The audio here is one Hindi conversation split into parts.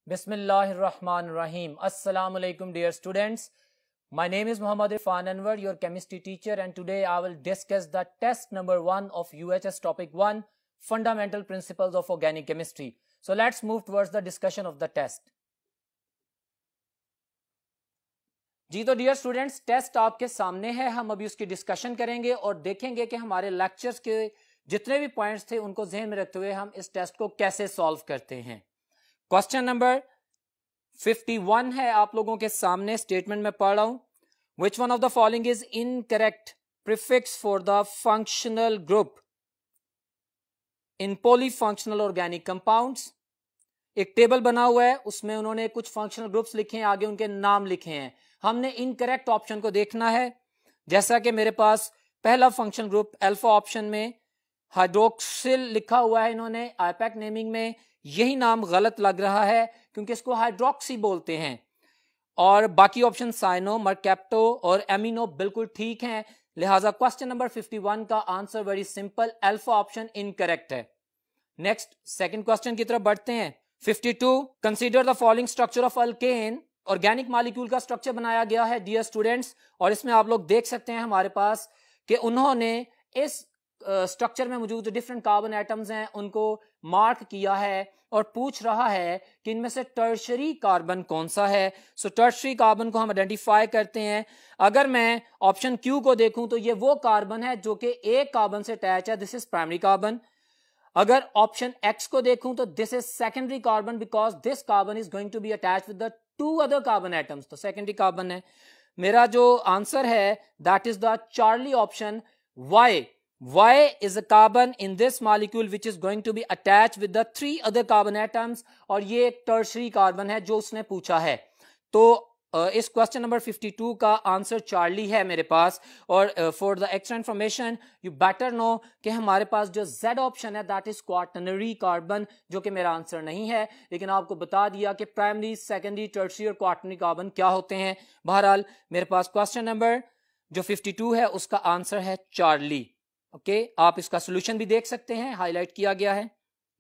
Bismillahirrahmanirrahim. Assalamu alaikum dear students. My name is Muhammad Irfan Anwar, your chemistry teacher, and today I will discuss the test number 1 of UHS topic 1, Fundamental Principles of Organic Chemistry. So let's move towards the discussion of the test. जी तो डियर स्टूडेंट्स, टेस्ट आपके सामने है। हम अभी उसकी डिस्कशन करेंगे और देखेंगे कि हमारे लेक्चर्स के जितने भी पॉइंट्स थे उनको ध्यान में रखते हुए हम इस टेस्ट को कैसे सॉल्व करते हैं। क्वेश्चन नंबर 51 है आप लोगों के सामने, स्टेटमेंट में पढ़ रहा हूं। Which one of the following is incorrect prefix for the functional group in polyfunctional organic compounds. एक टेबल बना हुआ है, उसमें उन्होंने कुछ फंक्शनल ग्रुप्स लिखे हैं, आगे उनके नाम लिखे हैं। हमने इनकरेक्ट ऑप्शन को देखना है। जैसा कि मेरे पास पहला फंक्शनल ग्रुप अल्फा ऑप्शन में हाइड्रोक्सिल लिखा हुआ है, इन्होंने आईपैक नेमिंग में यही नाम गलत लग रहा है क्योंकि इसको हाइड्रोक्सी बोलते हैं, और बाकी ऑप्शन साइनो, मरकैप्टो और एमिनो बिल्कुल ठीक हैं। लिहाजा क्वेश्चन नंबर 51 का answer very simple, alpha option incorrect है। नेक्स्ट सेकंड क्वेश्चन की तरफ बढ़ते हैं। 52, consider the following structure of alkane. Organic molecule का स्ट्रक्चर बनाया गया है डियर स्टूडेंट्स, और इसमें आप लोग देख सकते हैं हमारे पास कि उन्होंने इस स्ट्रक्चर में मौजूद डिफरेंट कार्बन एटम्स हैं उनको मार्क किया है और पूछ रहा है कि इनमें से टर्शरी कार्बन कौन सा है। सो टर्शरी कार्बन को हम आइडेंटिफाई करते हैं। अगर मैं ऑप्शन क्यू को देखूं तो ये वो कार्बन है जो कि एक कार्बन से अटैच है, दिस इज प्राइमरी कार्बन। अगर ऑप्शन एक्स को देखूं तो this is secondary carbon because this carbon is going to be attach with the two other carbon atoms, तो सेकेंडरी कार्बन है। मेरा जो आंसर है that is the Charlie option Y. Y is a carbon in this molecule which is going to be attached with the 3 other carbon atoms, और ये एक टर्शरी कार्बन है जो उसने पूछा है। तो इस क्वेश्चन नंबर 52 का आंसर चार्ली है मेरे पास। और for the extra information you better know कि हमारे पास जो Z ऑप्शन है दैट इज क्वाटर्नरी कार्बन, जो कि मेरा आंसर नहीं है, लेकिन आपको बता दिया कि प्राइमरी, सेकेंडरी, टर्शरी और क्वाटर्नरी कार्बन क्या होते हैं। बहरहाल मेरे पास क्वेश्चन नंबर जो 52 है उसका आंसर है चार्ली। ओके, आप इसका सोल्यूशन भी देख सकते हैं, हाईलाइट किया गया है।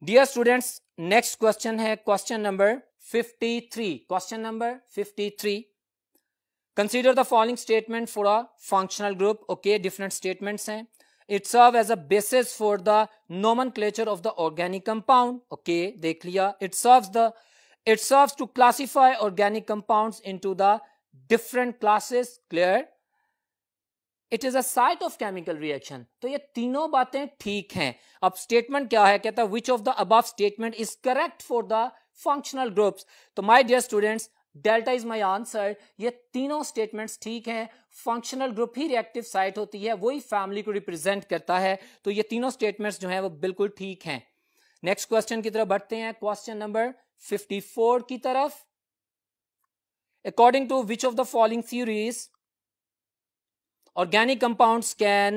डियर स्टूडेंट्स, नेक्स्ट क्वेश्चन है question number 53। Question number 53, consider the following statement for a functional group. Okay, different statements हैं। It serve as a basis for the nomenclature of the organic compound. Okay, देख लिया। It serves to classify organic compounds into the different classes. Clear. It is a site of chemical reaction. तो ये तीनों बातें ठीक हैं। अब स्टेटमेंट क्या है, कहता है which of the above statement is correct for the functional groups. तो my dear students, delta is my answer. ये तीनों स्टेटमेंट्स ठीक हैं। फंक्शनल ग्रुप ही रिएक्टिव साइट होती है, वही फैमिली को रिप्रेजेंट करता है, तो ये तीनों स्टेटमेंट्स जो हैं वो बिल्कुल ठीक हैं। नेक्स्ट क्वेश्चन की तरफ बढ़ते हैं, क्वेश्चन नंबर 54 की तरफ। According to which of the following theories organic compounds can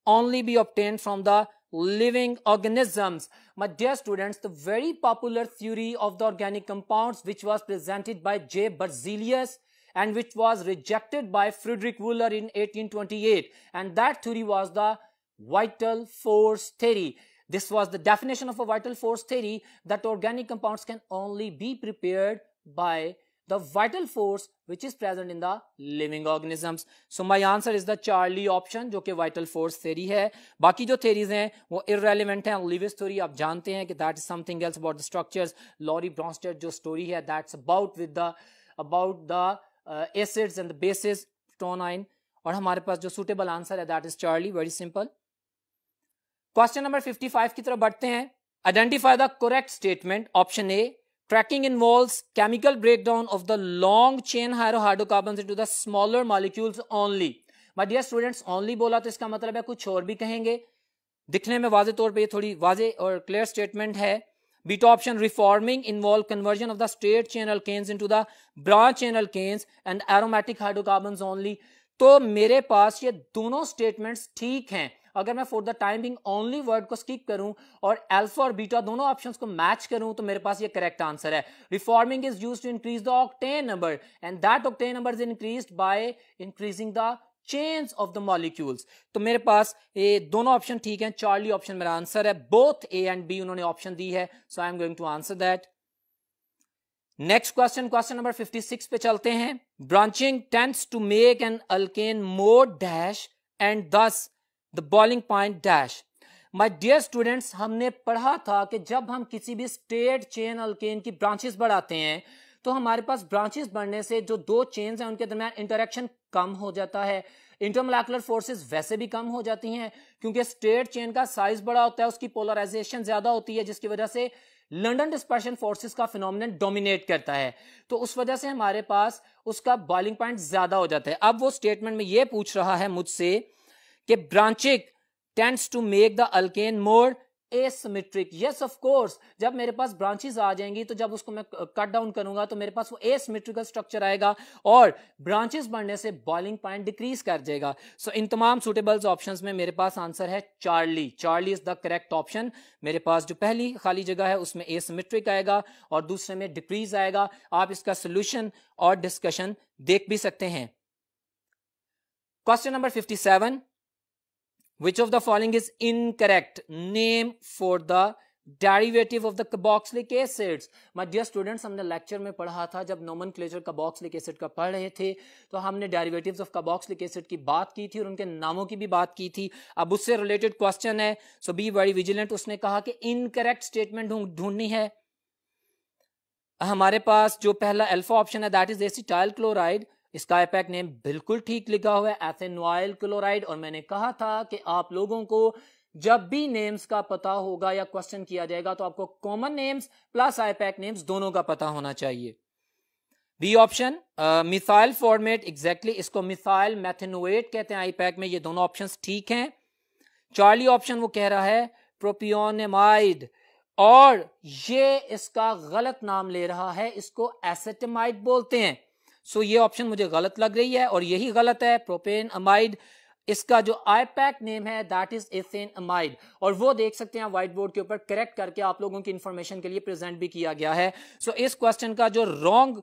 only be obtained from the living organisms. My dear students, the very popular theory of the organic compounds which was presented by J. Berzelius and which was rejected by Friedrich Wöhler in 1828, and that theory was the vital force theory. This was the definition of a vital force theory, that organic compounds can only be prepared by the vital force which is present in the living organisms. So my answer is the Charlie option, जो कि vital force theory है। बाकी जो theories हैं वो irrelevant हैं। Lewis theory आप जानते हैं कि that is something else about the structures. Laurie Bronsted जो story है that's about the acids and the bases, protonine, और हमारे पास जो suitable answer है that is Charlie, very simple. Question number 55 की तरफ बढ़ते हैं। Identify the correct statement. Option A, cracking involves chemical breakdown of the long chain hydrocarbons into the smaller molecules only. My dear students, only बोला तो इसका मतलब है कुछ और भी कहेंगे। दिखने में वाजे तौर पे ये थोड़ी वाजे और क्लियर स्टेटमेंट है। Beta option, reforming involve conversion of the straight chain alkanes into the branch chain alkanes and aromatic hydrocarbons only. तो मेरे पास ये दोनों स्टेटमेंट्स ठीक हैं। अगर मैं for the time being only word को स्किप करूं और अल्फा और बीटा दोनों ऑप्शंस को मैच करूं तो मेरे पास ये करेक्ट आंसर है। Reforming is used to increase the octane number and that octane number is increased by increasing the chains of the molecules. तो मेरे पास ये दोनों ऑप्शन ठीक हैं। चार्ली ऑप्शन मेरा आंसर है। बोथ ए एंड बी उन्होंने ऑप्शन दी है, so I am going to answer that. Next question, question number 56 पे चलते हैं। Branching tends to make an alkane more dash and thus the boiling point dash. My dear students, हमने पढ़ा था कि जब हम किसी भी स्ट्रेट चेन अल्केन की ब्रांचेस बढ़ाते हैं तो हमारे पास ब्रांचेस बढ़ने से जो दो चेन्स हैं उनके दरमियान इंटरेक्शन कम हो जाता है, इंटरमोलेकुलर फोर्सेस वैसे भी कम हो जाती हैं क्योंकि स्ट्रेट चेन का साइज बड़ा होता है, उसकी पोलराइजेशन ज्यादा होती है, जिसकी वजह से लंडन डिस्पर्शन फोर्सेस का फिनोमिनन डोमिनेट करता है, तो उस वजह से हमारे पास उसका बॉइलिंग पॉइंट ज्यादा हो जाता है। अब वो स्टेटमेंट में ये पूछ रहा है मुझसे कि branching tends to make the alkane more asymmetric. Yes of course, जब मेरे पास ब्रांचेस आ जाएंगी तो जब उसको मैं कट डाउन करूंगा तो मेरे पास वो एसिमेट्रिकल स्ट्रक्चर आएगा और ब्रांचेस बढ़ने से बॉइलिंग पॉइंट डिक्रीज कर जाएगा। सो इन तमाम सुटेबल्स ऑप्शंस में मेरे पास आंसर है Charlie. Charlie is the correct option. मेरे पास जो पहली खाली जगह है उसमें एसिमेट्रिक आएगा और दूसरे में डिक्रीज आएगा। आप इसका सोल्यूशन और डिस्कशन देख भी सकते हैं। Question number 57, which of the following is incorrect? Name for the derivative of the carboxylic acids. My dear students, हमने लेक्चर में पढ़ा था, जब nomenclature carboxylic acid का पढ़ रहे थे तो हमने derivatives of carboxylic acid की बात की थी और उनके नामों की भी बात की थी। अब उससे रिलेटेड क्वेश्चन है, सो बी वेरी विजिलेंट। उसने कहा कि इनकरेक्ट स्टेटमेंट ढूंढनी है। हमारे पास जो पहला अल्फा ऑप्शन है दैट इज एसिटाइल क्लोराइड, इसका आईपैक नेम बिल्कुल ठीक लिखा हुआ है एथेनॉइल क्लोराइड। और मैंने कहा था कि आप लोगों को जब भी नेम्स का पता होगा या क्वेश्चन किया जाएगा तो आपको common names plus IUPAC names दोनों का पता होना चाहिए। B option methyl formate, exactly इसको मिथाइल मेथेनोएट कहते हैं आईपैक में। ये दोनों ऑप्शंस ठीक हैं। चार्ली ऑप्शन वो कह रहा है प्रोपियोनेमाइड और ये इसका गलत नाम ले रहा है, इसको एसेटेमाइड बोलते हैं। सो ये ऑप्शन मुझे गलत लग रही है और यही गलत है। प्रोपेन अमाइड, इसका जो आईपैक नेम है दैट इज एथेन अमाइड और वो देख सकते हैं व्हाइट बोर्ड के ऊपर करेक्ट करके आप लोगों की इंफॉर्मेशन के लिए प्रेजेंट भी किया गया है। सो इस क्वेश्चन का जो रॉन्ग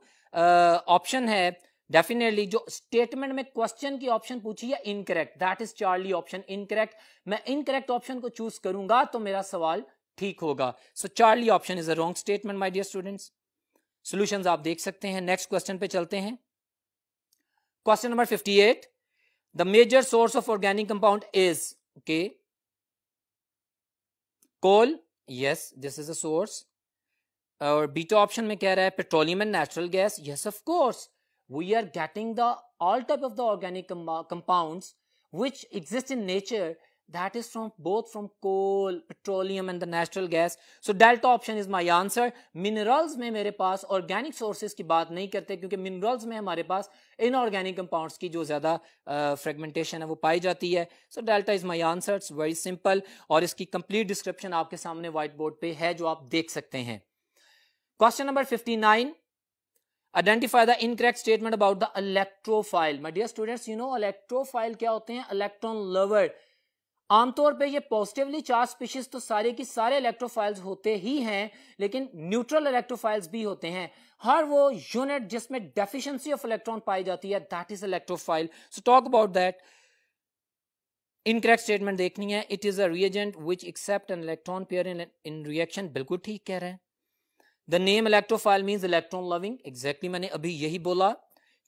ऑप्शन है, डेफिनेटली जो स्टेटमेंट में क्वेश्चन की ऑप्शन पूछी है incorrect, that is Charlie option incorrect. मैं इनकरेक्ट ऑप्शन को चूज करूंगा तो मेरा सवाल ठीक होगा। So Charlie option is a wrong statement my dear students. Solutions आप देख सकते हैं। नेक्स्ट क्वेश्चन पे चलते हैं। Question number 58, the major source of organic compound is okay coal, yes this is a source. और बीटा ऑप्शन में कह रहा है petroleum and natural gas, yes of course we are getting the all type of the organic compounds which exist in nature, that is from both from coal, petroleum and the natural gas. So delta option is my answer. Minerals में मेरे पास organic sources की बात नहीं करते क्योंकि minerals में हमारे पास inorganic compounds की जो ज्यादा fragmentation है वो पाई जाती है। So delta is my answer. It's very simple और इसकी complete description आपके सामने white board पे है जो आप देख सकते हैं। Question number 59. Identify the incorrect statement about the electrophile. My dear students, you know electrophile क्या होते हैं? Electron lover। आमतौर पे ये पॉजिटिवली चार्ज स्पीशीज तो सारे की सारे इलेक्ट्रोफाइल्स होते ही हैं, लेकिन न्यूट्रल इलेक्ट्रोफाइल्स भी होते हैं। हर वो यूनिट जिसमें डेफिशिएंसी ऑफ इलेक्ट्रॉन पाई जाती है that is electrophile. So talk about that. Incorrect statement देखनी है। It is a reagent which accept an electron pair in reaction, बिल्कुल ठीक कह रहे हैं। The name electrophile means electron loving, exactly मैंने अभी यही बोला।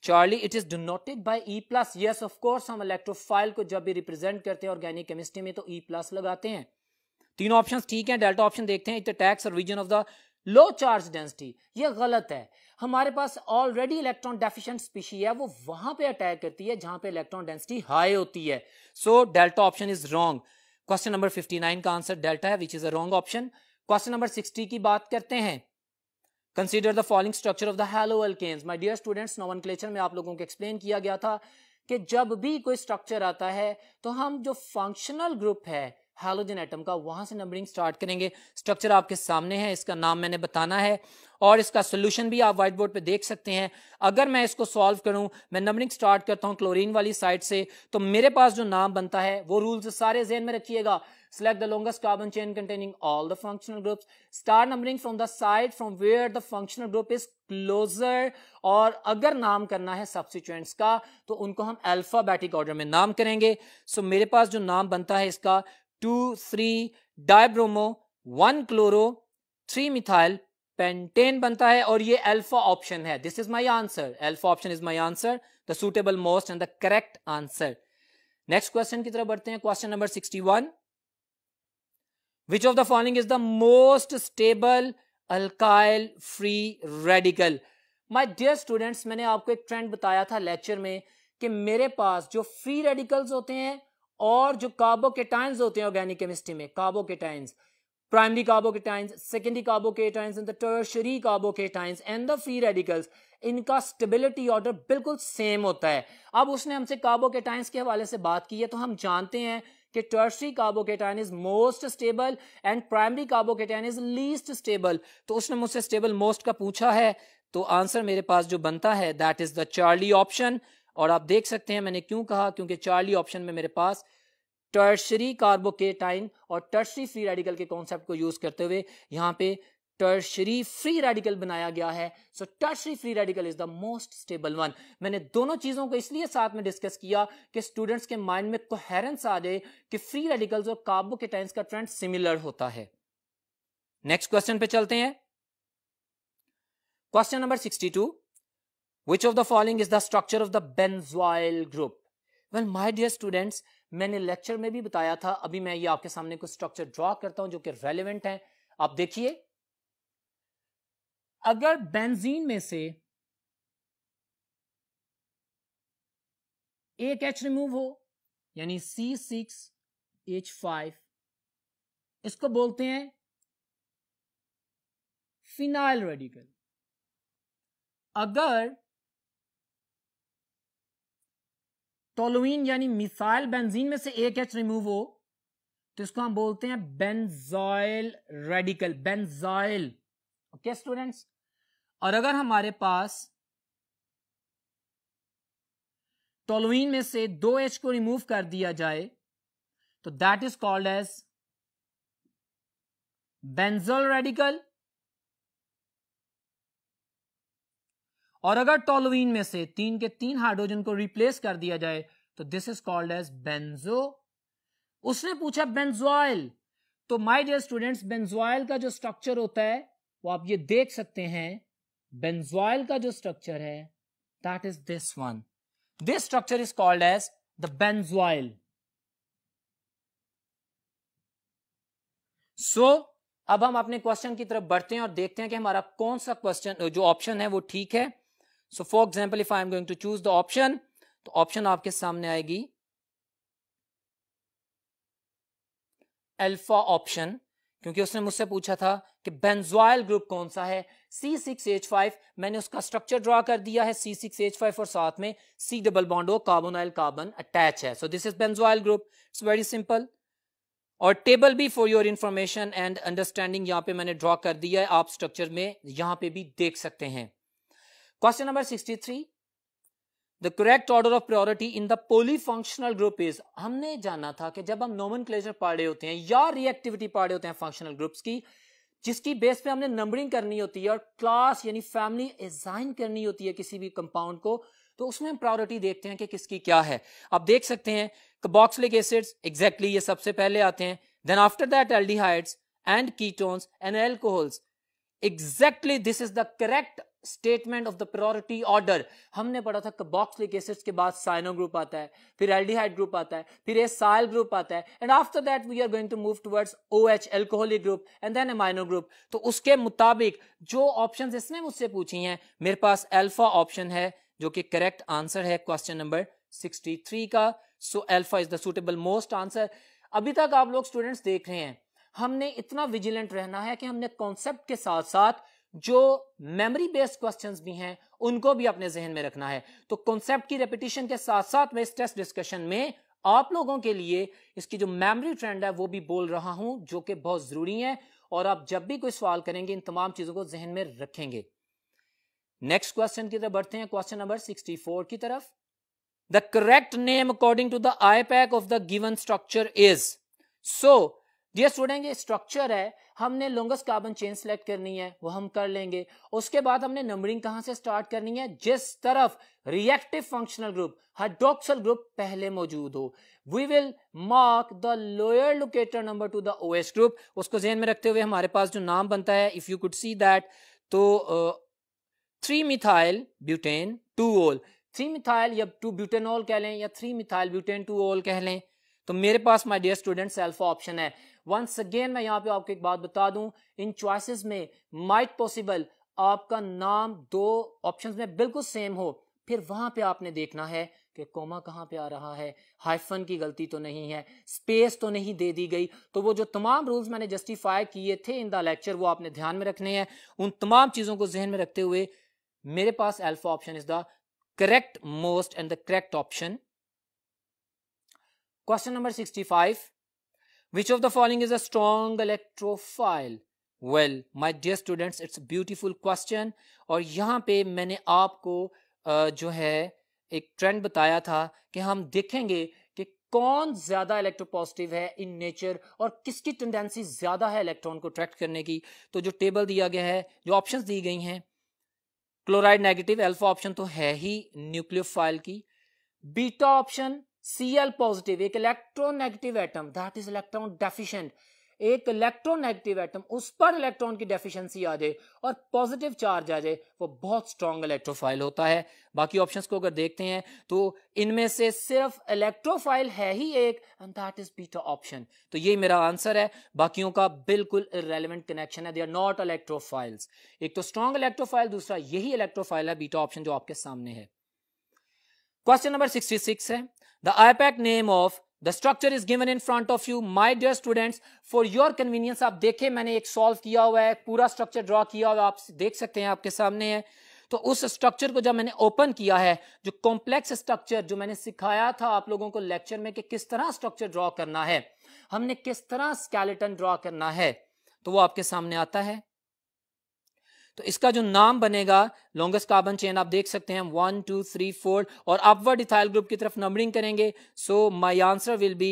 Charlie, it is denoted by E plus, yes of course हम इलेक्ट्रोफाइल को जब भी रिप्रेजेंट करते हैं ऑर्गेनिक केमिस्ट्री में तो ई प्लस लगाते हैं। तीनों ऑप्शंस ठीक हैं। डेल्टा ऑप्शन देखते हैं, it attacks region of the low charge density, ये गलत है। हमारे पास ऑलरेडी इलेक्ट्रॉन डेफिशिएंट स्पीशी है, वो वहां पे अटैक करती है जहां पे इलेक्ट्रॉन डेंसिटी हाई होती है। So delta option is wrong. Question number 59 का आंसर डेल्टा है, which is a wrong option. Question number 60 की बात करते हैं। Consider the following structure of the haloalkanes. My dear students, nomenclature में आप लोगों को एक्सप्लेन किया गया था कि जब भी कोई स्ट्रक्चर आता है तो हम जो फंक्शनल ग्रुप है हैलोजन एटम का वहां से नंबरिंग स्टार्ट करेंगे। स्ट्रक्चर आपके सामने है, इसका नाम मैंने बताना है और इसका सोल्यूशन भी आप व्हाइट बोर्ड पे देख सकते हैं। अगर मैं इसको सॉल्व करूं, मैं नंबरिंग स्टार्ट करता हूं क्लोरीन वाली साइड से, तो मेरे पास जो नाम बनता है वो रूल्स सारे ज़हन में रखिएगा। Select the longest carbon chain containing all the functional groups. Start numbering from the side from where the functional group is closer. और अगर नाम करना है substituents का तो उनको हम अल्फाबेटिक ऑर्डर में नाम करेंगे। सो मेरे पास जो नाम बनता है इसका 2,3 डाइब्रोमो 1 क्लोरो 3 मिथाइल पेंटेन बनता है और ये अल्फा ऑप्शन है. This is my answer. Alpha option is my answer, the suitable most and the correct answer. Next question की तरफ बढ़ते हैं. Question number 61. Which of the following is the most stable alkyl free radical? My dear students, मैंने आपको एक ट्रेंड बताया था लेक्चर में कि मेरे पास जो फ्री रेडिकल्स होते हैं और जो कार्बोकेटाइंस होते हैं ऑर्गेनिक केमिस्ट्री में, carbocations, primary carbocations, secondary carbocations and the tertiary carbocations and the free radicals, इनका स्टेबिलिटी ऑर्डर बिल्कुल सेम होता है. अब उसने हमसे कार्बोकेटाइंस के हवाले से बात की है, तो हम जानते हैं कि tertiary carbocation is most stable and primary carbocation is least stable. तो उसने मुझसे स्टेबल मोस्ट का पूछा है, तो आंसर मेरे पास जो बनता है that is the Charlie option. और आप देख सकते हैं मैंने क्यों कहा, क्योंकि चार्ली ऑप्शन में मेरे पास टर्शियरी कार्बोकेटाइन और टर्शियरी फ्री रेडिकल के कॉन्सेप्ट को यूज करते हुए यहां पे टर्शियरी फ्री रेडिकल बनाया गया है. So tertiary free radical is the most stable one. मैंने दोनों चीजों को इसलिए साथ में डिस्कस किया कि स्टूडेंट्स के माइंड में कोहेरेंस आ जाए कि फ्री रेडिकल्स और कार्बोकेटाइंस का ट्रेंड सिमिलर होता है. नेक्स्ट क्वेश्चन पे चलते हैं. Question number 62. Which of the following is the structure of the benzoyl group? Well, my dear students, मैंने लेक्चर में भी बताया था, अभी मैं ये आपके सामने कुछ स्ट्रक्चर ड्रॉ करता हूं जो कि रेलेवेंट है. आप देखिए, अगर बेंजीन में से एक H रिमूव हो, यानी C6H5, इसको बोलते हैं फिनाइल रेडिकल. अगर टोलुइन यानी मिथाइल बेंजीन में से एक H रिमूव हो, तो इसको हम बोलते हैं benzoyl radical. Benzoyl. Okay students. और अगर हमारे पास टोलुइन में से दो H को रिमूव कर दिया जाए, तो that is called as benzyl radical. और अगर टोलुइन में से 3 के 3 हाइड्रोजन को रिप्लेस कर दिया जाए, तो this is called as benzoyl. उसने पूछा बेंजोइल, तो माय डियर स्टूडेंट्स, बेंजोइल का जो स्ट्रक्चर होता है वो आप ये देख सकते हैं. बेंजोइल का जो स्ट्रक्चर है that is this one. This structure is called as the benzoyl. सो अब हम अपने क्वेश्चन की तरफ बढ़ते हैं और देखते हैं कि हमारा कौन सा क्वेश्चन जो ऑप्शन है वो ठीक है. So for example, if I am going to choose the option, तो ऑप्शन आपके सामने आएगी अल्फा ऑप्शन, क्योंकि उसने मुझसे पूछा था कि बेंजोइल ग्रुप कौन सा है. C6H5, मैंने उसका स्ट्रक्चर ड्रॉ कर दिया है C6H5 और साथ में C डबल बॉन्ड हो, कार्बोनाइल कार्बन अटैच है. So this is benzoyl group. It's very simple. और टेबल भी for your information and understanding यहां पे मैंने ड्रॉ कर दिया है, आप स्ट्रक्चर में यहां पे भी देख सकते हैं. Question number 63. The correct order of priority in the polyfunctional group is. हमने जाना था कि जब हम नोमेनक्लेचर पढ़ रहे होते हैं या रिएक्टिविटी पढ़ रहे होते हैं फंक्शनल ग्रुप्स की, जिसकी बेस पे हमने नंबरिंग करनी होती है और क्लास यानी फैमिली असाइन करनी होती है किसी भी कंपाउंड को, तो उसमें हम प्रायोरिटी देखते हैं कि किसकी क्या है. आप देख सकते हैं कार्बोक्सिलिक एसिड्स, एग्जैक्टली ये सबसे पहले आते हैं. Then after that aldehydes and ketones and alcohols. Exactly this is the correct statement of the priority order. हमने पढ़ा था कार्बोक्सिलिक एसिड्स के बाद साइनो ग्रुप आता है, फिर एल्डिहाइड ग्रुप आता है, फिर एसाइल ग्रुप आता है, and after that we are going to move towards OH alcoholic group and then amino group. तो उसके मुताबिक जो ऑप्शंस इसने मुझसे पूछी हैं, मेरे पास अल्फा ऑप्शन है जो कि करेक्ट आंसर है क्वेश्चन नंबर 63 का. So alpha is the suitable most answer. अभी तक आप लोग स्टूडेंट्स देख रहे हैं, हमने इतना विजिलेंट रहना है कि हमने कॉन्सेप्ट के साथ साथ जो मेमोरी बेस्ड क्वेश्चंस भी हैं उनको भी अपने जहन में रखना है. तो कॉन्सेप्ट की रेपिटेशन के साथ साथ मैं इस टेस्ट डिस्कशन में आप लोगों के लिए इसकी जो मेमोरी ट्रेंड है वो भी बोल रहा हूं, जो कि बहुत जरूरी है, और आप जब भी कोई सवाल करेंगे इन तमाम चीजों को जहन में रखेंगे. नेक्स्ट क्वेश्चन की तरफ बढ़ते हैं, क्वेश्चन नंबर 64 की तरफ. The correct name according to the IPAC of the given structure is. So dear student ये स्ट्रक्चर है, हमने लॉन्गेस्ट कार्बन चेन सेलेक्ट करनी है, वो हम कर लेंगे। उसके बाद हमने नंबरिंग कहां से स्टार्ट करनी है, जिस तरफ reactive functional group hydroxyl group पहले मौजूद हो। We will mark the lower locator number to the OH group. उसको ध्यान में रखते हुए हमारे पास जो नाम बनता है, if you could see that, तो 3 मिथाइल ब्यूटेन 2 ओल, 3 मिथाइल या 2 ब्यूटेनॉल कह लें या 3 मिथाइल ब्यूटेन 2 ओल कह लें। तो मेरे पास my dear students alpha option है। वंस अगेन मैं यहाँ पे आपको एक बात बता दूं, इन चॉइसेस में माइट पॉसिबल आपका नाम दो ऑप्शंस में बिल्कुल सेम हो, फिर वहां पे आपने देखना है कि कोमा कहाँ पे आ रहा है, हाइफन की गलती तो नहीं है, स्पेस तो नहीं दे दी गई। तो वो जो तमाम रूल्स मैंने जस्टिफाई किए थे इन द लेक्चर, वो आपने ध्यान में रखने हैं। उन तमाम चीजों को जहन में रखते हुए मेरे पास alpha option is the correct most and the correct option. Question number 65. Which of the following is a strong electrophile? Well, my dear students, it's a beautiful question. और यहाँ पे मैंने आपको जो है एक ट्रेंड बताया था कि हम देखेंगे कि कौन ज्यादा इलेक्ट्रोपॉजिटिव है इन नेचर और किसकी टेंडेंसी ज्यादा है इलेक्ट्रॉन को अट्रैक्ट करने की। तो जो टेबल दिया गया है, जो ऑप्शंस दी गई हैं, क्लोराइड नेगेटिव अल्फा ऑप्शन तो है ही न्यूक्लियोफाइल की, बीटा ऑप्शन Cl पॉजिटिव एक electronegative atom, that is electron deficient, एक इलेक्ट्रोनेगेटिव एटम उस पर इलेक्ट्रॉन की डेफिशिएंसी आ जाए और पॉजिटिव चार्ज आ जाए, वो बहुत स्ट्रॉन्ग इलेक्ट्रोफाइल होता है। बाकी ऑप्शंस को अगर देखते हैं तो इनमें से सिर्फ इलेक्ट्रोफाइल है ही एक, and that is beta option. तो ये मेरा आंसर है, बाकियों का बिल्कुल इररेलेवेंट कनेक्शन है, दे आर नॉट इलेक्ट्रोफाइल्स। एक तो स्ट्रॉन्ग इलेक्ट्रोफाइल, दूसरा यही इलेक्ट्रोफाइल है, बीटा ऑप्शन जो आपके सामने है। क्वेश्चन नंबर 66 है, the IPAC name of the structure is given in front of you, my dear students, for your convenience। आप देखें मैंने एक सॉल्व किया हुआ है, पूरा स्ट्रक्चर ड्रॉ किया हुआ है, आप देख सकते हैं आपके सामने है। तो उस स्ट्रक्चर को जब मैंने ओपन किया है, जो कॉम्प्लेक्स स्ट्रक्चर जो मैंने सिखाया था आप लोगों को लेक्चर में कि किस तरह स्ट्रक्चर ड्रॉ करना है, हमने किस तरह स्केलेटन ड्रॉ करना है, तो वो आपके सामने आता है। तो इसका जो नाम बनेगा, लॉन्गेस्ट कार्बन चेन आप देख सकते हैं 1 2 3 4 और अपवर्ड इथाइल ग्रुप की तरफ नंबरिंग करेंगे। So my answer will be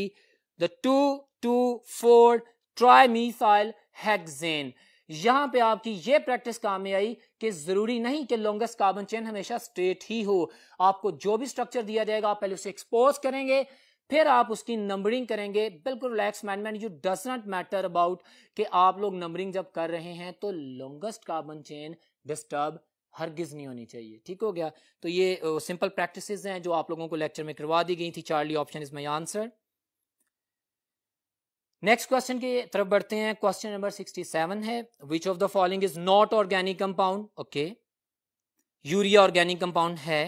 the 2 2 4 trimethyl hexane. यहां पे आपकी ये प्रैक्टिस काम में आई कि जरूरी नहीं कि लॉन्गेस्ट कार्बन चेन हमेशा स्ट्रेट ही हो, आपको जो भी स्ट्रक्चर दिया जाएगा आप पहले उसे एक्सपोज करेंगे, फिर आप उसकी नंबरिंग करेंगे। बिल्कुल relax management, you does not matter about कि आप लोग नंबरिंग जब कर रहे हैं तो लॉन्गेस्ट कार्बन चेन डिस्टर्ब हरगिज नहीं होनी चाहिए। ठीक हो गया। तो ये सिंपल प्रैक्टिसेस हैं जो आप लोगों को लेक्चर में करवा दी गई थी। Charlie option is my answer. Next question की तरफ बढ़ते हैं। क्वेश्चन नंबर 67 है, which of the following is not organic compound? Okay, urea organic compound है,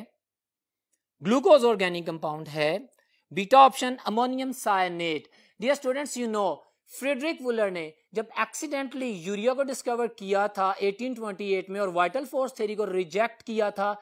ग्लूकोज ऑर्गेनिक कंपाउंड है, beta option ammonium cyanate. Dear students, you know Friedrich Wohler ने जब एक्सीडेंटली यूरिया को डिस्कवर किया था 1828 में और वाइटल फोर्स थ्योरी को रिजेक्ट किया था,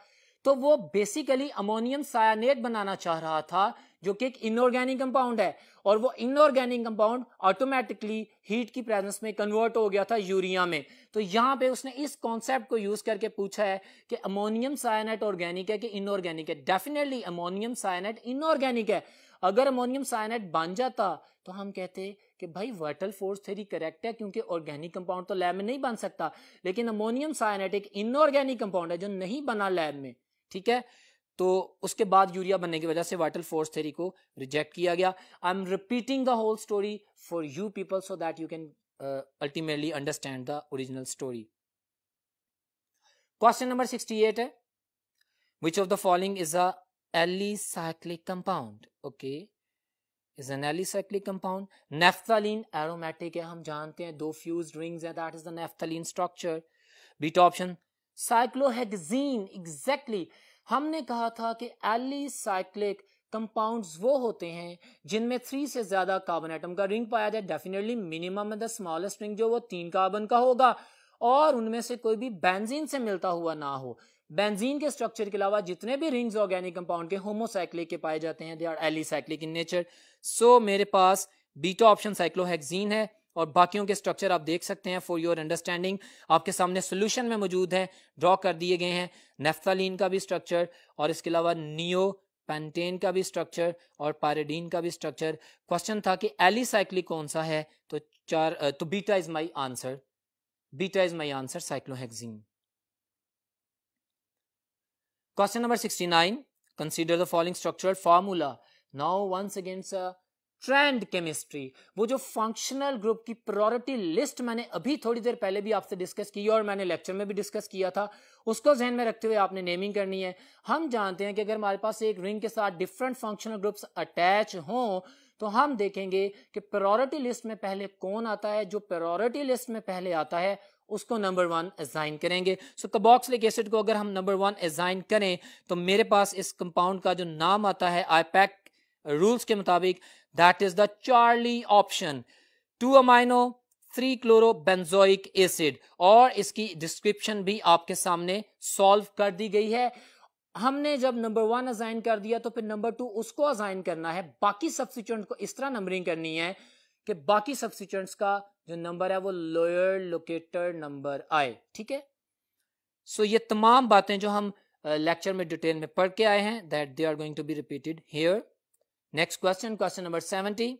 तो वो बेसिकली अमोनियम साइनेट बनाना चाह रहा था जो कि एक इनऑर्गेनिक कंपाउंड है, और वो इनऑर्गेनिक कंपाउंड ऑटोमेटिकली हीट की प्रेजेंस में कन्वर्ट हो गया था यूरिया में। तो यहाँ पे उसने इस कॉन्सेप्ट को यूज करके पूछा है कि अमोनियम साइनेट ऑर्गेनिक है कि इनऑर्गेनिक है। डेफिनेटली अमोनियम साइनेट इनऑर्गेनिक है। अगर अमोनियम साइनेट बन जाता तो हम कहते कि भाई वाइटल फोर्स थ्योरी करेक्ट है, क्योंकि ऑर्गेनिक कंपाउंड तो लैब में नहीं बन सकता, लेकिन अमोनियम साइनेट एक इनऑर्गेनिक कंपाउंड है जो नहीं बना लैब में। ठीक है, तो उसके बाद यूरिया बनने की वजह से वाइटल फोर्स थ्योरी को रिजेक्ट किया गया। I am repeating the whole story for you people so that you can ultimately understand the original story. Question number 68 है, which of the following is a alicyclic compound? Okay, is an alicyclic compound. Naphthalene aromatic है, हम जानते हैं, दो फ्यूज्ड रिंग्स है, that is the naphthalene structure. Beta option cyclohexene. Exactly, हमने कहा था कि एलिसाइक्लिक कंपाउंड्स वो होते हैं जिनमें 3 से ज्यादा कार्बन एटम का रिंग पाया जाए। डेफिनेटली मिनिमम में द स्मॉलेस्ट रिंग जो वो 3 कार्बन का होगा, और उनमें से कोई भी बेंजीन से मिलता हुआ ना हो। बेंजीन के स्ट्रक्चर के अलावा जितने भी रिंग्स ऑर्गेनिक कंपाउंड के होमोसाइक्लिक के पाए जाते हैं, they are alicyclic in nature. So मेरे पास बीटा ऑप्शन साइक्लोहेक्सीन है, और बाकियों के स्ट्रक्चर आप देख सकते हैं फॉर योर अंडरस्टैंडिंग। आपके सामने सोल्यूशन में मौजूद है, ड्रॉ कर दिए गए हैं। नेफ्थलीन का भी स्ट्रक्चर, और इसके अलावा नियो पेंटेन का भी स्ट्रक्चर, और पायरिडीन का भी स्ट्रक्चर। क्वेश्चन था कि एलिसाइक्लिक कौन सा है, तो 4 तो beta is my answer, beta is my answer cyclohexene. Question number 69, consider the following structural formula. Now once again trend chemistry, वो जो फंक्शनल ग्रुप की प्रायोरिटी लिस्ट मैंने अभी थोड़ी देर पहले भी आपसे डिस्कस की और मैंने लेक्चर में भी डिस्कस किया था, उसको ध्यान में रखते हुए आपने नेमिंग करनी है। हम जानते हैं कि अगर हमारे पास एक रिंग के साथ डिफरेंट फंक्शनल ग्रुप्स अटैच हों तो हम देखेंगे कि प्रायोरिटी लिस्ट में पहले कौन आता है। जो प्रायोरिटी लिस्ट में पहले आता है उसको नंबर 1 असाइन करेंगे। सो कार्बोक्सिलिक एसिड को अगर हम नंबर 1 असाइन करें तो मेरे पास इस कंपाउंड का जो नाम आता है आईपैक रूल्स के मुताबिक, that is the Charlie option, 2 amino 3 chlorobenzoic acid. और इसकी डिस्क्रिप्शन भी आपके सामने सॉल्व कर दी गई है। हमने जब नंबर 1 असाइन कर दिया तो फिर नंबर 2 उसको असाइन करना है। बाकी सब्स्टिट्यूएंट को इस तरह नंबरिंग करनी है कि बाकी सब्स्टिट्यूएंट्स का जो नंबर है वो लोअर लोकेटर नंबर आए। ठीक है, सो ये तमाम बातें जो हम लेक्चर में डिटेल में पढ़ के आए हैं, that they are going to be repeated here. Next question, question number 70,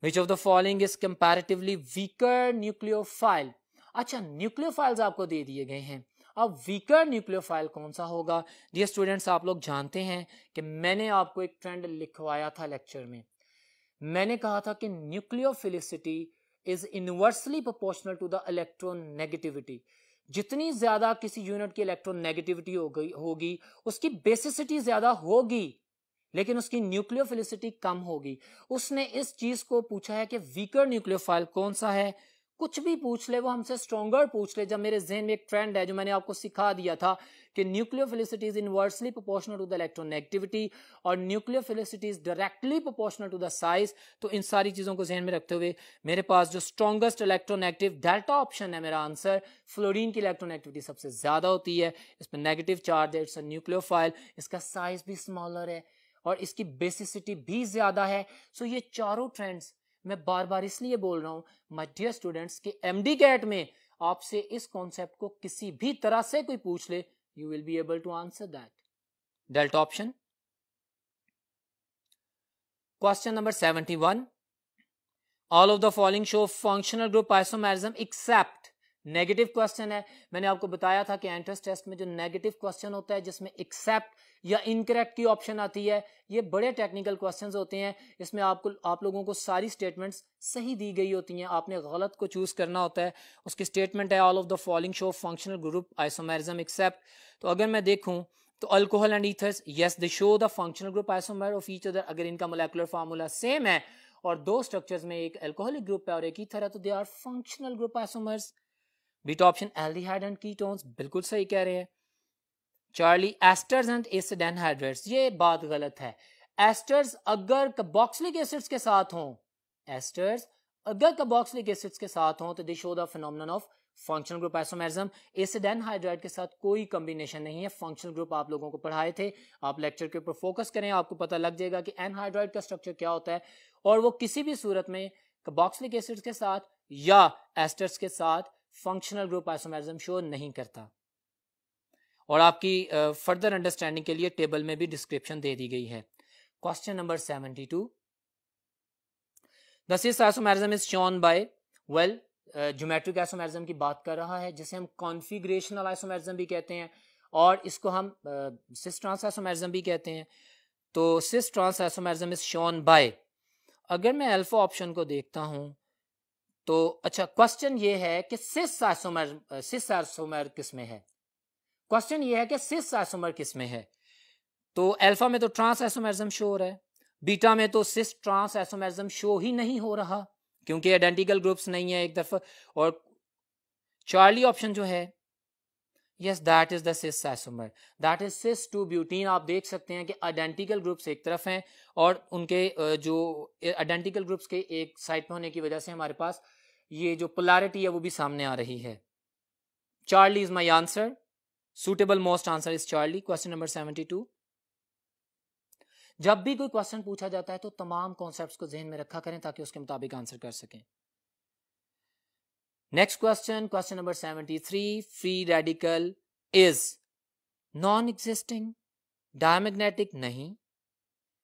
which of the following is comparatively weaker nucleophile. अच्छा, न्यूक्लियोफाइल्स आपको दे दिए गए हैं, अब वीकर न्यूक्लियोफाइल कौन सा होगा। डियर स्टूडेंट्स, आप लोग जानते हैं कि मैंने आपको एक ट्रेंड लिखवाया था लेक्चर में। मैंने कहा था कि nucleophilicity is inversely proportional to the electronegativity. जितनी ज्यादा किसी यूनिट की इलेक्ट्रोनेगेटिविटी होगी उसकी बेसिसिटी ज्यादा होगी, लेकिन उसकी न्यूक्लियोफिलिसिटी कम होगी। उसने इस चीज को पूछा है कि वीकर न्यूक्लियोफाइल कौन सा है। कुछ भी पूछ ले, वो हमसे स्ट्रॉन्गर पूछ ले। जब मेरे जहन में एक ट्रेंड है जो मैंने आपको सिखा दिया था कि nucleophilicity is inversely proportional to the electronegativity और nucleophilicity is directly proportional to the size. तो इन सारी चीजों को जहन में रखते हुए मेरे पास जो स्ट्रॉन्गेस्ट इलेक्ट्रोनेगेटिव डेल्टा ऑप्शन है, मेरा आंसर फ्लोरीन की इलेक्ट्रोनेगेटिविटी सबसे ज्यादा होती है, इसमें नेगेटिव चार्ज है, इट्स अ न्यूक्लियोफाइल, इसका साइज भी स्मॉलर है और इसकी बेसिसिटी भी ज्यादा है। सो ये चारों ट्रेंड्स मैं बार बार इसलिए बोल रहा हूं माय डियर स्टूडेंट्स कि एमडी कैट में आपसे इस कॉन्सेप्ट को किसी भी तरह से कोई पूछ ले, you will be able to answer that. Delta option. Question number 71, all of the following show functional group isomerism except. Negative question है। मैंने आपको बताया था कि एंट्रेंस टेस्ट में जो नेगेटिव क्वेश्चन होता है जिसमें एक्सेप्ट या इनकरेक्ट की ऑप्शन आती है, ये बड़े टेक्निकल क्वेश्चंस होते हैं। इसमें आप लोगों को सारी स्टेटमेंट्स सही दी गई होती हैं, आपने गलत को चूज करना होता है। उसकी स्टेटमेंट है all of the following show functional group isomerism except. तो अगर मैं देखूं तो alcohol and ethers, yes they show the functional group isomer of each other. अगर इनका मोलेकुलर फार्मूला सेम है और दो स्ट्रक्चर्स में एक अल्कोहलिक ग्रुप है और एक ईथर है तो they are functional group isomers. Beta option aldehyde and ketones, बिल्कुल सही कह रहे हैं। Charlie esters and acid anhydrides, ये बात गलत है। एस्टर्स अगर कार्बोक्सिलिक एसिड्स के साथ हों, एस्टर्स अगर कार्बोक्सिलिक एसिड्स के साथ हों तो दे show the phenomenon of functional group isomerism. Acid anhydride के साथ कोई कॉम्बिनेशन नहीं है। फंक्शनल ग्रुप आप लोगों को पढ़ाए थे, आप लेक्चर के ऊपर फोकस करें, आपको पता लग जाएगा कि एनहाइड्राइड का स्ट्रक्चर क्या होता है और वो किसी भी सूरत में कार्बोक्सिलिक एसिड्स के साथ या एस्टर्स के साथ फंक्शनल ग्रुप आइसोमेरिज्म शो नहीं करता। और आपकी फर्दर अंडरस्टैंडिंग के लिए टेबल में भी डिस्क्रिप्शन दे दी गई है। Question number 72, the cis isomerism is shown bye, well geometric isomerism की बात कर रहा है जिसे हम कॉन्फिगरेशनल आइसोमेरिज्म भी कहते हैं और इसको हम सिस ट्रांस आइसोमेरिज्म भी कहते हैं। तो cis trans isomerism is shown by, अगर मैं अल्फा ऑप्शन को देखता हूं तो अच्छा क्वेश्चन ये है कि सिस आइसोमर किस में है। क्वेश्चन ये है कि सिस आइसोमर किस में है। तो अल्फा में तो ट्रांस आइसोमेरिज्म शो हो रहा है, बीटा में तो सिस ट्रांस आइसोमेरिज्म शो ही नहीं हो रहा क्योंकि आइडेंटिकल ग्रुप्स नहीं है एक दफा। और चार्ली ऑप्शन जो है, yes that is the cis isomer, that is sis 2 butene. आप देख सकते हैं कि आइडेंटिकल ग्रुप्स एक तरफ हैं और उनके जो आइडेंटिकल ग्रुप्स के एक साइड पे होने की वजह से हमारे पास ये जो पोलैरिटी है वो भी सामने आ रही है। Charlie is my answer, suitable most answer is Charlie. Question number 72, जब भी कोई क्वेश्चन पूछा जाता है तो तमाम कॉन्सेप्ट्स को जहन में रखा करें ताकि उसके मुताबिक आंसर कर सकें। Next question, question number 73, free radical is non existing, diamagnetic नहीं,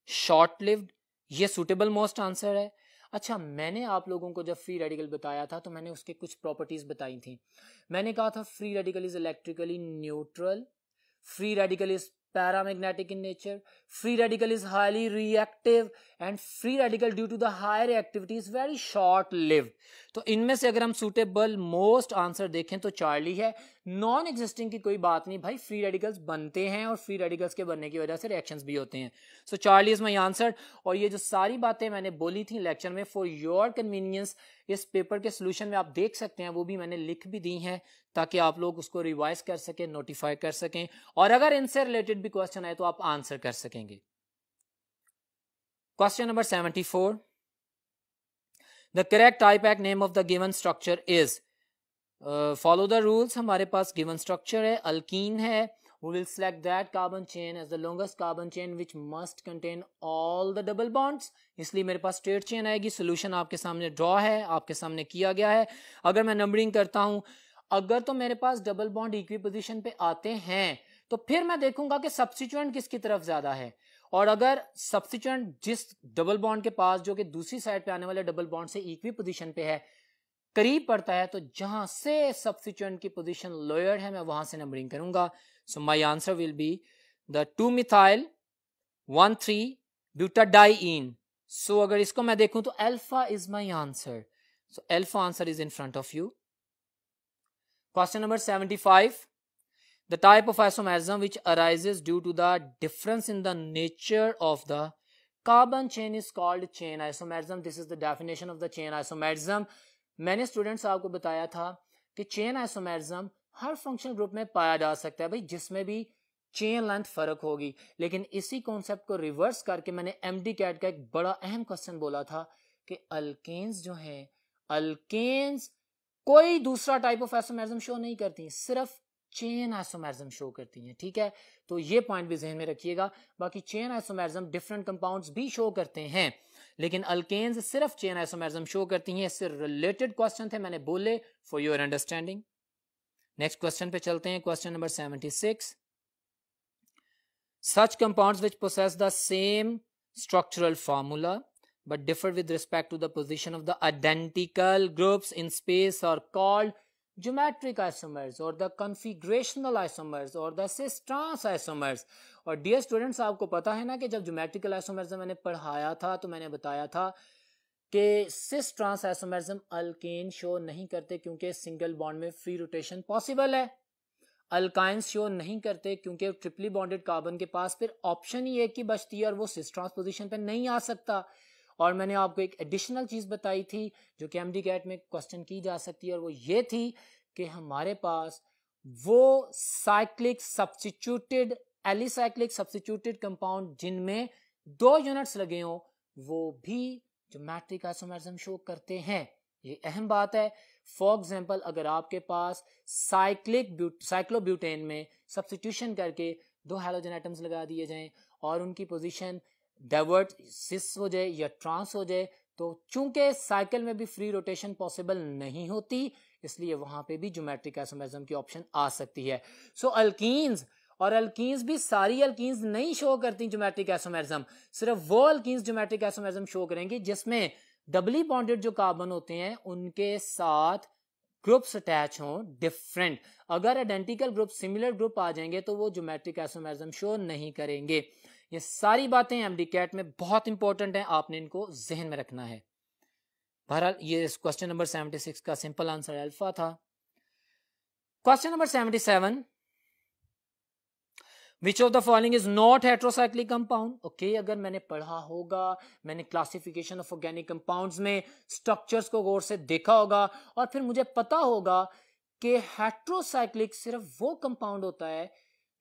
शॉर्ट लिव्ड, ये सुटेबल मोस्ट आंसर है। अच्छा, मैंने आप लोगों को जब फ्री रेडिकल बताया था तो मैंने उसके कुछ प्रॉपर्टीज बताई थी। मैंने कहा था free radical is electrically neutral, free radical is paramagnetic in nature, free radical is highly reactive, and free radical due to the high reactivity is very short lived. तो इनमें से अगर हम सुटेबल मोस्ट आंसर देखें तो चार्ली है। नॉन एग्जिस्टिंग की कोई बात नहीं भाई, फ्री रेडिकल्स बनते हैं और फ्री रेडिकल्स के बनने की वजह से रिएक्शंस भी होते हैं। सो चार्ली इज माय आंसर। और ये जो सारी बातें मैंने बोली थी लेक्चर में, फॉर योर कन्वीनियंस इस पेपर के सोल्यूशन में आप देख सकते हैं, वो भी मैंने लिख भी दी हैं ताकि आप लोग उसको रिवाइज कर सकें, नोटिफाई कर सकें, और अगर इनसे रिलेटेड भी क्वेश्चन आए तो आप आंसर कर सकेंगे। क्वेश्चन नंबर 74, द करेक्ट टाइपैक name of the given structure is, follow the rules. हमारे पास गिवन स्ट्रक्चर है, अल्कीन है, we will select that carbon chain as the longest carbon chain which must contain all the double bonds, इसलिए मेरे पास स्ट्रेट चेन आएगी। सोल्यूशन आपके सामने ड्रॉ है, आपके सामने किया गया है। अगर मैं नंबरिंग करता हूं, अगर तो मेरे पास डबल बॉन्ड इक्वी पोजीशन पे आते हैं तो फिर मैं देखूंगा कि सब्स्टिट्यूएंट किसकी तरफ ज्यादा है, और अगर सब्स्टिट्यूएंट जिस डबल बॉन्ड के पास जो कि दूसरी साइड पे आने वाले डबल बॉन्ड से इक्वी पोजीशन पे है करीब पड़ता है, तो जहां से सब्स्टिट्यूएंट की पोजीशन लोअर है मैं वहां से नंबरिंग करूंगा। सो my answer will be the 2-methyl 1,3-butadiene। सो अगर इसको मैं देखूं तो alpha is my answer. So alpha answer is in front of you. Question number 75, the type of isomerism which arises due to the difference in the nature of the carbon chain is called chain isomerism. This is the definition of the chain isomerism. मैंने स्टूडेंट्स आपको बताया था कि चेन आइसोमेरिज्म हर फंक्शनल ग्रुप में पाया जा सकता है भाई, जिसमें भी चेन लेंथ फर्क होगी। लेकिन इसी कॉन्सेप्ट को रिवर्स करके मैंने एमडी कैट का एक बड़ा अहम क्वेश्चन बोला था कि अल्केन्स जो है, अल्केन्स कोई दूसरा टाइप ऑफ आइसोमेरिज्म शो नहीं करती, सिर्फ चेन आइसोमेरिज्म शो करती हैं। ठीक है, तो ये पॉइंट भी जहन में रखिएगा। बाकी चेन आइसोमेरिज्म डिफरेंट कंपाउंड्स भी शो करते हैं, लेकिन अल्केन्स सिर्फ चेन आइसोमेरिज्म शो करती हैं। इससे रिलेटेड क्वेश्चन थे, मैंने बोले for your understanding. Next question पे चलते हैं, question number 76, such compounds which possess the same structural formula but differ with respect to the position of the identical groups in space are called geometric isomers or the configurational isomers or the cis trans isomers। और डियर स्टूडेंट्स, आपको पता है ना कि जब ज्योमेट्रिकल आइसोमरिज्म मैंने पढ़ाया था तो मैंने बताया था कि cis trans isomerism alkane show नहीं करते क्योंकि सिंगल बॉन्ड में फ्री रोटेशन पॉसिबल है। अल्काइंस शो नहीं करते क्योंकि ट्रिपली बॉन्डेड कार्बन के पास फिर ऑप्शन ही एक की बचती है और वो सिस ट्रांस पोजीशन पे नहीं आ सकता। और मैंने आपको एक एडिशनल चीज बताई थी जो कि एमडी कैट में क्वेश्चन की जा सकती है, और वो ये थी कि हमारे पास वो cyclic substituted alicyclic substituted compound जिनमें 2 यूनिट्स लगे हों वो भी ज्योमेट्रिक आइसोमेरिज्म शो करते हैं। ये अहम बात है। फॉर एग्जांपल, अगर आपके पास साइक्लोब्यूटेन में सब्स्टिट्यूशन करके 2 हैलोजन एटम्स लगा दिए जाएं और उनकी पोजीशन डाइवर्ट सिस हो जाए या ट्रांस हो जाए, तो चूंकि साइकिल में भी फ्री रोटेशन पॉसिबल नहीं होती, इसलिए वहां पे भी ज्योमेट्रिक आइसोमेरिज्म की ऑप्शन आ सकती है। सो अल्कीन्स, और अल्कीन्स भी सारी अल्कीन्स नहीं शो करती ज्योमेट्रिक आइसोमेरिज्म, सिर्फ वो अल्कीन्स ज्योमेट्रिक आइसोमेरिज्म शो करेंगी जिसमें डबली बॉन्डेड जो कार्बन होते हैं उनके साथ ग्रुप्स अटैच हों डिफरेंट। अगर आइडेंटिकल ग्रुप सिमिलर ग्रुप आ जाएंगे तो वो ज्योमेट्रिक आइसोमेरिज्म शो नहीं करेंगे। ये सारी बातें एमडी कैट में बहुत इंपॉर्टेंट हैं, आपने इनको जहन में रखना है। बहरहाल ये क्वेश्चन नंबर 76 का सिंपल आंसर अल्फा था। Question number 77, which of the following is not heterocyclic compound. Okay, अगर मैंने पढ़ा होगा, मैंने क्लासिफिकेशन ऑफ ऑर्गेनिक कंपाउंड्स में स्ट्रक्चर्स को गौर से देखा होगा और फिर मुझे पता होगा कि हेट्रोसाइक्लिक सिर्फ वो कंपाउंड होता है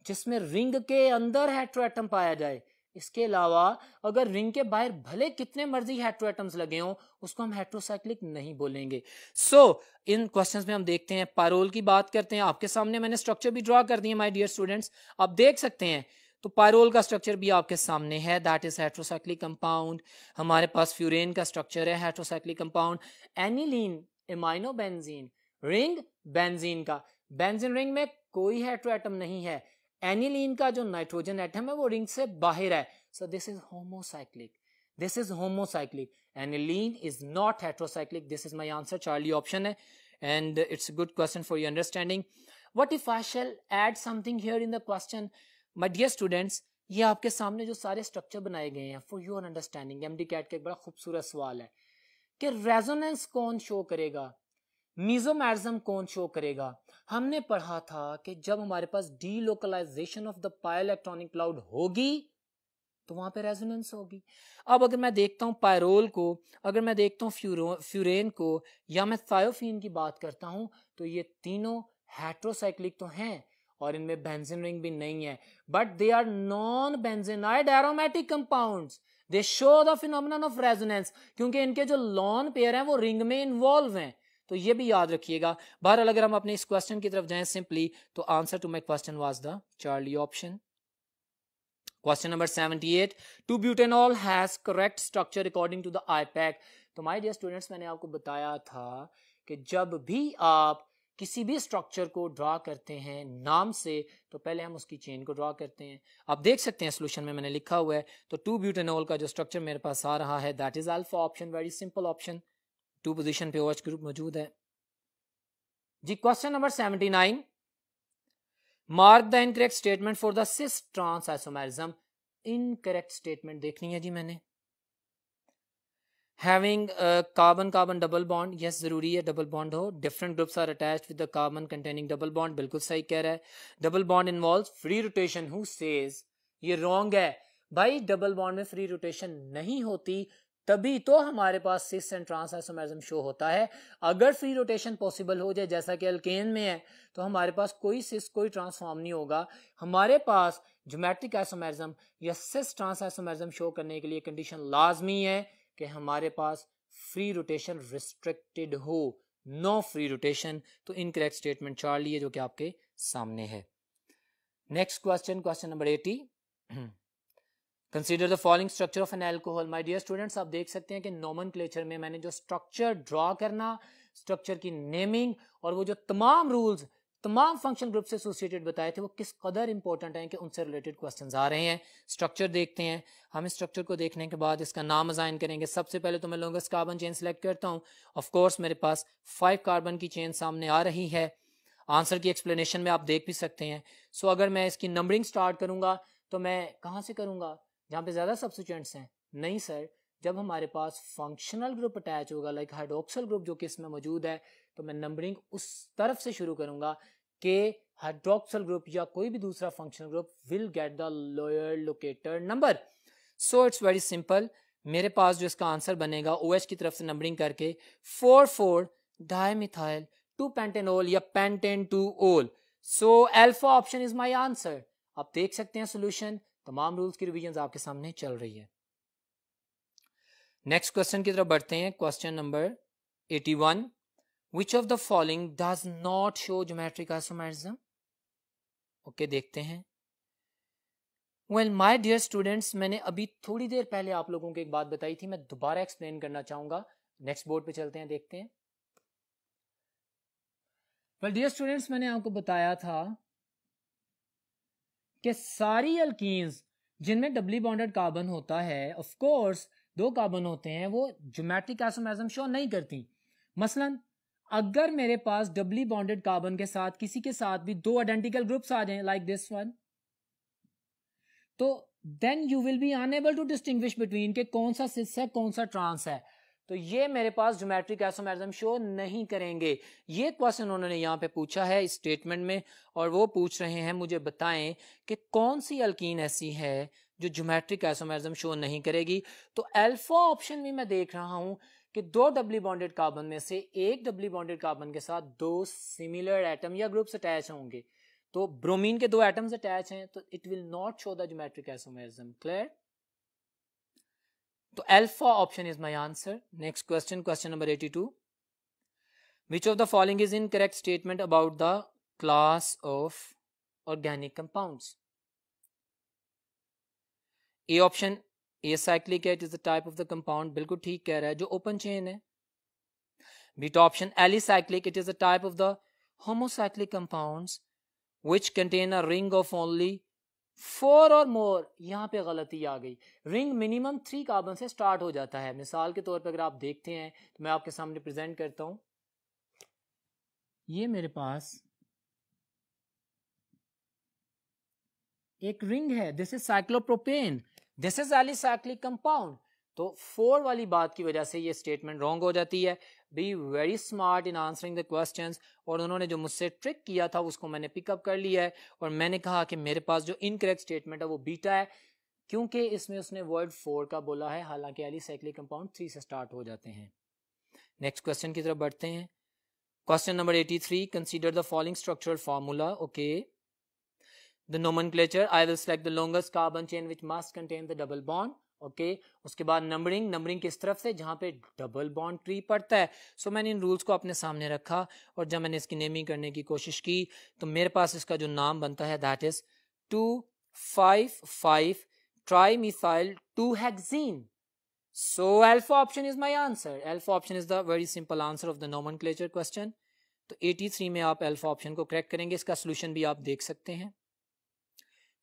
जिसमें रिंग के अंदर हेट्रोएटम पाया जाए। इसके अलावा अगर रिंग के बाहर भले कितने मर्जी हेट्रोएटम्स लगे हों उसको हम हेट्रोसाइक्लिक नहीं बोलेंगे। सो इन क्वेश्चंस में हम देखते हैं, पायरोल की बात करते हैं। आपके सामने मैंने स्ट्रक्चर भी ड्रॉ कर दिया माय डियर स्टूडेंट्स, आप देख सकते हैं। तो पायरोल का स्ट्रक्चर भी आपके सामने है, दैट इज हेट्रोसाइक्लिक कंपाउंड। हमारे पास फ्यूरेन का स्ट्रक्चर है, heterocyclic compound. Aniline, imino benzene, ring benzene का, बेंजीन रिंग में कोई हेट्रोएटम नहीं है। एनिलीन का जो नाइट्रोजन एटम है वो रिंग से बाहर है, so this is homocyclic. This is homocyclic. Aniline is not heterocyclic. This is my answer. Charlie option है. And it's a good question for your understanding. What if I shall add something here in the question? My dear students, ये आपके सामने जो सारे स्ट्रक्चर बनाए गए हैं for your understanding, MD CAT का एक बड़ा खूबसूरत सवाल है कि रेजोनेंस कौन शो करेगा, मीजोमैरिज्म कौन शो करेगा. हमने पढ़ा था कि जब हमारे पास डीलोकलाइजेशन ऑफ द पाइलेक्ट्रॉनिक क्लाउड होगी तो वहां पे रेजोनेंस होगी. अब अगर मैं देखता हूं पायरोल को, अगर मैं देखता हूं फ्यूरेन को, या मैं थायोफीन की बात करता हूं, तो ये तीनों हेट्रोसाइक्लिक तो हैं और इनमें बेंजीन रिंग भी नहीं है, but they are non benzenoid aromatic compounds. They show the phenomenon of resonance, क्योंकि इनके जो लॉन पेयर हैं वो रिंग में इन्वॉल्व हैं. तो ये भी याद रखिएगा. बहरहाल अगर हम अपने इस क्वेश्चन की तरफ जाएं सिंपली, तो answer to my question was the Charlie option. Question number 78. 2-butanol has correct structure according to the IPAC. तो my dear students, मैंने आपको बताया था कि जब भी आप किसी भी स्ट्रक्चर को ड्रा करते हैं नाम से, तो पहले हम उसकी चेन को ड्रा करते हैं. आप देख सकते हैं सोल्यूशन में मैंने लिखा हुआ है. तो 2-butanol का जो स्ट्रक्चर मेरे पास आ रहा है that is alpha option. Very simple option. 2 position पे OH ग्रुप मौजूद है जी. Question number 79. Mark the incorrect statement for the cis trans isomerism. Incorrect statement देखनी है जी मैंने. Having carbon carbon double bond, yes जरूरी है डबल बॉन्ड हो. Different groups are attached with the carbon containing double bond, बिल्कुल सही कह रहा है. Double bond involves free rotation. Who says ये रॉन्ग है भाई. डबल बॉन्ड में फ्री रोटेशन नहीं होती, तभी तो हमारे पास cis and trans isomerism show होता है. अगर फ्री रोटेशन पॉसिबल हो जाए जैसा कि अल्केन में है, तो हमारे पास कोई सिस कोई ट्रांसफॉर्म नहीं होगा. हमारे पास ज्योमेट्रिक आइसोमेरिज्म या सिस ट्रांस आइसोमेरिज्म शो करने के लिए कंडीशन लाजमी है कि हमारे पास फ्री रोटेशन रिस्ट्रिक्टेड हो, नो फ्री रोटेशन. तो इनकरेक्ट स्टेटमेंट चार्ली है जो कि आपके सामने है. Next question, question number 80. Consider the following structure of an alcohol. My dear students, आप देख सकते हैं कि नोमेनक्लेचर में मैंने जो स्ट्रक्चर ड्रॉ करना, स्ट्रक्चर की नेमिंग और वो जो तमाम रूल्स तमाम फंक्शन ग्रुप से एसोसिएटेड बताए थे वो किस कदर इंपॉर्टेंट हैं कि उनसे रिलेटेड क्वेश्चंस आ रहे हैं. स्ट्रक्चर देखते हैं. हम इस स्ट्रक्चर को देखने के बाद इसका नाम असाइन करेंगे. सबसे पहले तो मैं लॉन्गेस्ट कार्बन चेन सेलेक्ट करता हूं. ऑफ कोर्स मेरे पास 5 कार्बन की चेन सामने आ रही है. आंसर की एक्सप्लेनेशन में आप देख भी सकते हैं. सो अगर मैं इसकी नंबरिंग स्टार्ट करूंगा तो मैं कहां से करूंगा, जहां पे ज्यादा सब्स्टिट्यूएंट्स हैं? नहीं सर, जब हमारे पास फंक्शनल ग्रुप अटैच होगा लाइक हाइड्रोक्सिल ग्रुप जो कि इसमें मौजूद है, तो मैं नंबरिंग उस तरफ से शुरू करूंगा कि हाइड्रोक्सिल ग्रुप या कोई भी दूसरा functional group will get the lower locator number. So it's very simple. मेरे पास जो इसका आंसर बनेगा OH की तरफ से नंबरिंग करके 4,4 डाइमिथाइल 2 पेंटेनोल या पेंटेन 2 ओल. सो alpha option is my answer. आप देख सकते हैं सोल्यूशन. तमाम रूल्स की रिवीजन आपके सामने चल रही है. नेक्स्ट क्वेश्चन की तरफ बढ़ते हैं. Question number 81. Which of the following does not show geometric isomerism? Okay देखते हैं. Well, my dear students, मैंने अभी थोड़ी देर पहले आप लोगों को एक बात बताई थी, मैं दोबारा एक्सप्लेन करना चाहूंगा. नेक्स्ट बोर्ड पे चलते हैं, देखते हैं. Well, dear students, मैंने आपको बताया था कि सारी अल्कीन्स जिनमें डबली बॉन्डेड कार्बन होता है, ऑफ कोर्स 2 कार्बन होते हैं, वो ज्योमेट्रिक आइसोमेरिज्म शो नहीं करती. मसलन अगर मेरे पास डबली बॉन्डेड कार्बन के साथ किसी के साथ भी 2 आइडेंटिकल ग्रुप्स आ जाएं लाइक दिस वन, तो then you will be unable to distinguish between के कौन सा सिस है कौन सा ट्रांस है. तो ये मेरे पास ज्योमेट्रिक आइसोमेरिज्म शो नहीं करेंगे. ये क्वेश्चन उन्होंने यहाँ पे पूछा है इस स्टेटमेंट में, और वो पूछ रहे हैं मुझे बताएं कि कौन सी अल्कीन ऐसी है जो ज्योमेट्रिक आइसोमेरिज्म शो नहीं करेगी. तो अल्फा ऑप्शन भी मैं देख रहा हूं कि 2 डबली बॉन्डेड कार्बन में से एक डबली बॉन्डेड कार्बन के साथ 2 सिमिलर एटम या ग्रुप्स अटैच होंगे. तो ब्रोमीन के 2 एटम्स अटैच हैं, तो it will not show the geometric isomerism. Clear? तो alpha option is my answer. Next question, question number 82. Which of the following is incorrect statement about the class of organic compounds? A option, acyclic है, it is the type of the compound. बिल्कुल ठीक कह रहा है, जो ओपन चेन है. Beta option, alicyclic, it is the type of the homocyclic compounds which contain a ring of only 4 और मोर, यहां पे गलती आ गई। रिंग मिनिमम 3 कार्बन से स्टार्ट हो जाता है। मिसाल के तौर पर अगर आप देखते हैं तो मैं आपके सामने प्रेजेंट करता हूं। ये मेरे पास एक रिंग है, this is cyclopropane, this is alicyclic compound. तो 4 वाली बात की वजह से ये स्टेटमेंट रॉन्ग हो जाती है। Be very smart in answering the questions. और उन्होंने जो मुझसे ट्रिक किया था उसको मैंने पिकअप कर लिया है और मैंने कहा कि मेरे पास जो इनकरेक्ट स्टेटमेंट है वो बीटा है, क्योंकि इसमें उसने वर्ड 4 का बोला है, हालांकि एलिसाइक्लिक कंपाउंड 3 से स्टार्ट हो जाते हैं। नेक्स्ट क्वेश्चन की तरफ बढ़ते हैं। Question number 83, consider the following structural formula. Okay, the nomenclature, I will select the longest carbon chain which must contain the double bond. Okay, उसके बाद नंबरिंग किस तरफ से, जहां पे डबल बॉन्ड ट्री पड़ता है। सो मैंने इन रूल्स को अपने सामने रखा और जब मैंने इसकी नेमिंग करने की कोशिश की तो मेरे पास इसका जो नाम बनता है that is 2,5,5 trimethyl hexene. So alpha option is my answer. Alpha option is the very simple answer of the nomenclature question. तो 83 में आप अल्फा ऑप्शन को करेक्ट करेंगे। इसका सोल्यूशन भी आप देख सकते हैं।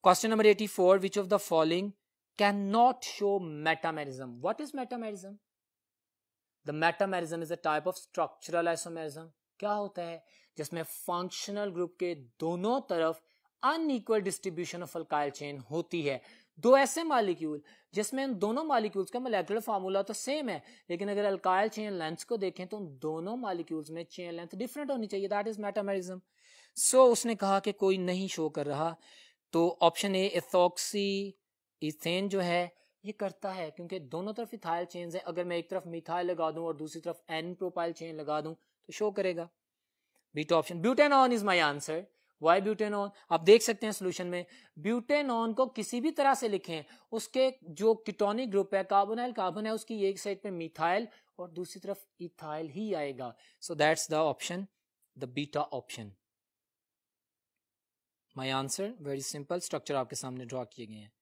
Question number 84, which of the following cannot show metamerism? What is metamerism? The metamerism is a type of structural isomerism. क्या होता है? जिसमें फंक्शनल ग्रुप के दोनों तरफ unequal distribution of alkyl chain होती है। दो ऐसे मॉलिक्यूल जिसमें उन दोनों मॉलिक्यूल्स का मोलेकुलर फार्मूला तो सेम है, लेकिन अगर अल्काइल चेन लेंथ को देखें तो उन दोनों मॉलिक्यूल्स में चेन लेंथ डिफरेंट होनी चाहिए। That is metamerism. सो उसने कहा कि कोई नहीं शो कर रहा, तो ऑप्शन ए इथॉक्सी इथेन जो है ये करता है, क्योंकि दोनों तरफ इथाइल चेन्स है। अगर मैं एक तरफ मिथाइल लगा दूं और दूसरी तरफ एन प्रोपाइल चेन लगा दूं तो शो करेगा। Beta option, butanone is my answer. Why butanone? आप देख सकते हैं सोल्यूशन में, ब्यूटेनॉन को किसी भी तरह से लिखें, उसके जो कीटोनिक ग्रुप है कार्बोनाइल कार्बन है, उसकी एक साइड पे मिथाइल और दूसरी तरफ इथाइल ही आएगा। So that's the option, the beta option. My answer very simple, structure आपके सामने ड्रॉ किए गए हैं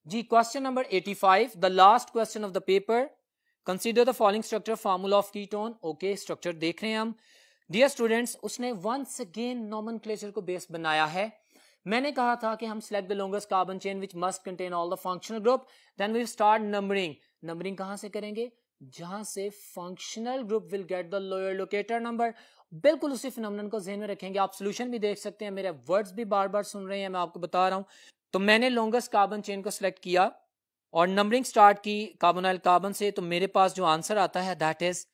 जी। Question number 85, the last question of the paper. Consider the following structure formula of ketone. Okay, structure देख रहे हैं हम। डियर स्टूडेंट्स, उसने वंस अगेन नोमेनक्लेचर को बेस बनाया है। मैंने कहा था कि हम select the longest carbon chain which must contain all the functional group, then we start numbering. Numbering कहां से करेंगे? जहां से functional group will get the lower locator number. बिल्कुल उसी फिनोमेनन को ध्यान में रखेंगे। आप सॉल्यूशन भी देख सकते हैं, मेरे वर्ड्स भी बार बार सुन रहे हैं, मैं आपको बता रहा हूं। तो मैंने लॉन्गेस्ट कार्बन चेन को सिलेक्ट किया और नंबरिंग स्टार्ट की कार्बोनाइल कार्बन से। तो मेरे पास जो आंसर आता है that is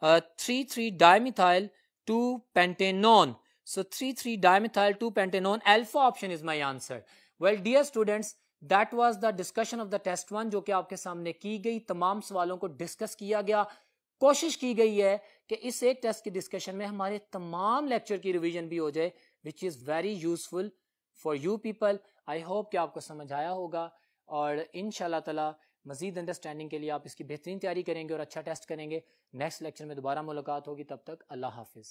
3,3 dimethyl 2 pentanone. So 3,3 dimethyl 2 pentanone, alpha option is my answer. Well dear students, that was the discussion of the test 1 जो कि आपके सामने की गई। तमाम सवालों को डिस्कस किया गया। कोशिश की गई है कि इस एक टेस्ट की डिस्कशन में हमारे तमाम लेक्चर की रिवीजन भी हो जाए, which is very useful for you people. I hope कि आपको समझ आया होगा और इंशाल्लाह ताला मजीद अंडरस्टैंडिंग के लिए आप इसकी बेहतरीन तैयारी करेंगे और अच्छा टेस्ट करेंगे। नेक्स्ट लेक्चर में दोबारा मुलाकात होगी, तब तक अल्लाह हाफिज।